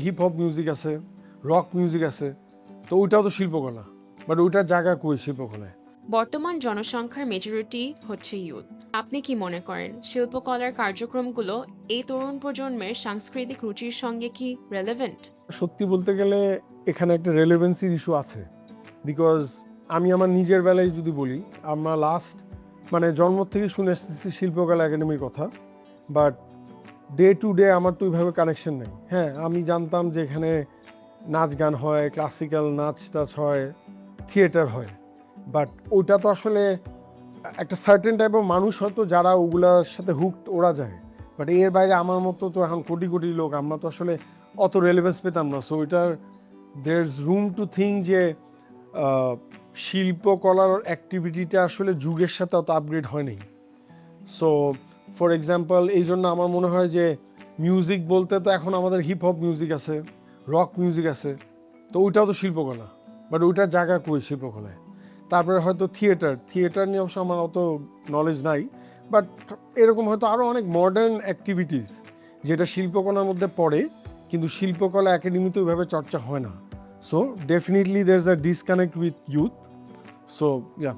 Hip hop music আছে, rock music আছে, তো ওইটাও তো শিল্পকলা, বাট ওইটার জায়গা কই শিল্পকলায়? বর্তমান জনসংখ্যার মেজরিটি হচ্ছে ইউথ। আপনি কি মনে করেন শিল্পকলার কার্যক্রমগুলো এই তরুণ প্রজন্মের সাংস্কৃতিক রুচির সঙ্গে কি রেলেভেন্ট? সত্যি বলতে গেলে এখানে একটা রেলেভেন্সির ইস্যু আছে, বিকজ আমি আমার নিজের বেলায় যদি বলি, আমরা লাস্ট জন্ম থেকে শুনে এসেছি শিল্পকলা একাডেমির কথা, বাট ডে টু ডে আমার তো ওইভাবে কানেকশন নেই। হ্যাঁ, আমি জানতাম যে এখানে নাচ গান হয়, ক্লাসিক্যাল নাচ টাচ হয়, থিয়েটার হয়, বাট ওইটা তো আসলে একটা সার্টেন টাইপের মানুষ হয়তো যারা ওগুলার সাথে হুকড ওরা যায়, বাট এর বাইরে আমার মতো তো এখন কোটি কোটি লোক, আমরা তো আসলে অত রেলেভেন্স পেতাম না। সো ওইটার there is room to think যে শিল্পকলার অ্যাক্টিভিটিটা আসলে যুগের সাথে অত আপগ্রেড হয়নি। সো ফর এক্সাম্পল, এই জন্য আমার মনে হয় যে মিউজিক বলতে তো এখন আমাদের হিপ হপ মিউজিক আছে, রক মিউজিক আছে, তো ওইটাও তো শিল্পকলা, বাট ওইটার জায়গা কই শিল্পকলায়? তারপরে হয়তো থিয়েটার নিয়ে অবশ্য আমার অত নলেজ নাই, বাট এরকম হয়তো আরও অনেক মডার্ন অ্যাক্টিভিটিস যেটা শিল্পকলার মধ্যে পড়ে, কিন্তু শিল্পকলা একাডেমিতে ওইভাবে চর্চা হয় না। So definitely there is a disconnect with youth. So yeah.